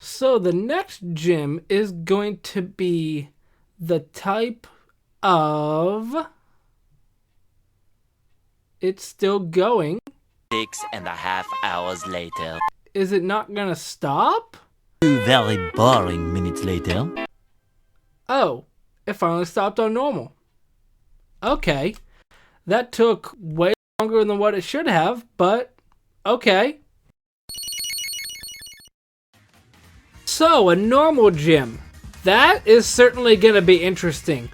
So the next gym is going to be the type of... It's still going. 6.5 hours later. Is it not gonna stop? 2 very boring minutes later. Oh, it finally stopped on normal. Okay. That took way longer than what it should have, but okay. So, a normal gym. That is certainly going to be interesting.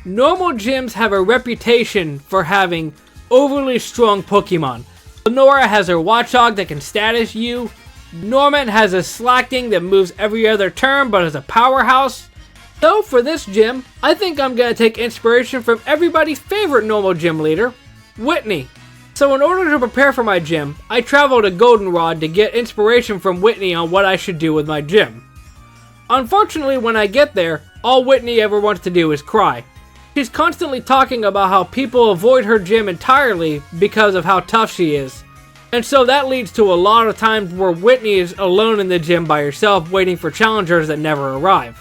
Normal gyms have a reputation for having overly strong Pokemon. Lenora has her Watchog that can status you. Norman has a Slacking that moves every other turn but is a powerhouse. So for this gym, I think I'm going to take inspiration from everybody's favorite normal gym leader, Whitney. So in order to prepare for my gym, I traveled to Goldenrod to get inspiration from Whitney on what I should do with my gym. Unfortunately, when I get there, all Whitney ever wants to do is cry. She's constantly talking about how people avoid her gym entirely because of how tough she is. And so that leads to a lot of times where Whitney is alone in the gym by herself waiting for challengers that never arrive.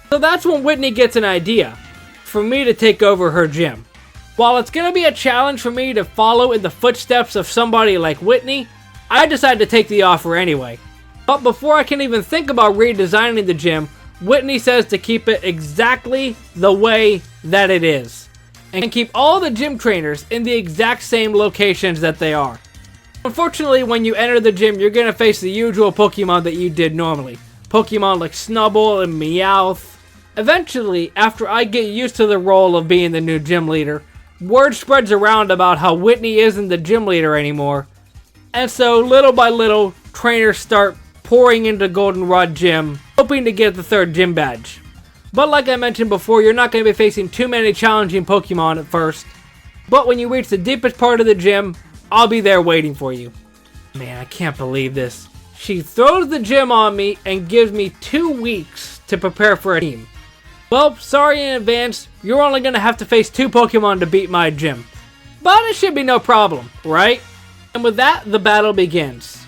So that's when Whitney gets an idea for me to take over her gym. While it's going to be a challenge for me to follow in the footsteps of somebody like Whitney, I decided to take the offer anyway. But before I can even think about redesigning the gym, Whitney says to keep it exactly the way that it is. And keep all the gym trainers in the exact same locations that they are. Unfortunately, when you enter the gym, you're going to face the usual Pokemon that you did normally. Pokemon like Snubbull and Meowth. Eventually, after I get used to the role of being the new gym leader, word spreads around about how Whitney isn't the gym leader anymore. And so, little by little, trainers start pouring into Goldenrod Gym, hoping to get the 3rd gym badge. But like I mentioned before, you're not going to be facing too many challenging Pokemon at first. But when you reach the deepest part of the gym, I'll be there waiting for you. Man, I can't believe this. She throws the gym on me and gives me 2 weeks to prepare for a team. Well, sorry in advance, you're only going to have to face 2 Pokemon to beat my gym. But it should be no problem, right? And with that, the battle begins.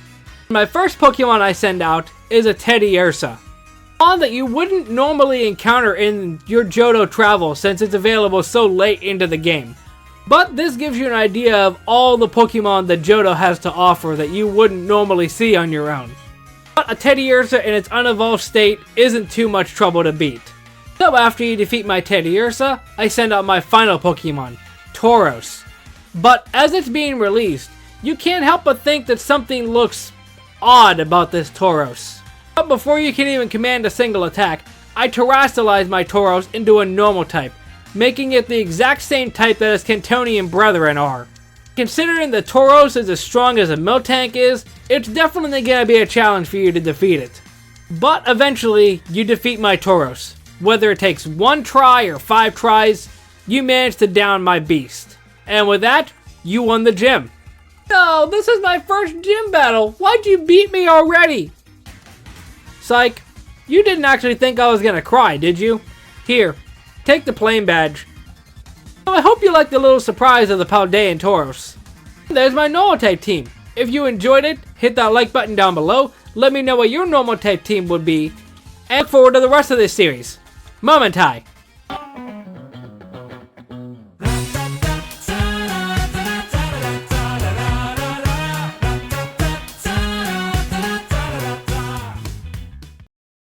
My first Pokemon I send out is a Teddiursa. One that you wouldn't normally encounter in your Johto travel since it's available so late into the game. But this gives you an idea of all the Pokemon that Johto has to offer that you wouldn't normally see on your own. But a Teddiursa in its unevolved state isn't too much trouble to beat. So after you defeat my Teddiursa, I send out my final Pokemon, Tauros. But as it's being released, you can't help but think that something looks odd about this Tauros. But before you can even command a single attack, I terastallize my Tauros into a normal type, making it the exact same type that its Cantonian brethren are. Considering the Tauros is as strong as a Miltank is, it's definitely going to be a challenge for you to defeat it. But eventually, you defeat my Tauros. Whether it takes 1 try or 5 tries, you manage to down my beast. And with that, you won the gym. No, this is my first gym battle. Why'd you beat me already? Psych, you didn't actually think I was gonna cry, did you? Here, take the plain badge. So I hope you liked the little surprise of the Paldean Tauros. There's my normal type team. If you enjoyed it, hit that like button down below. Let me know what your normal type team would be. And look forward to the rest of this series. Momentai.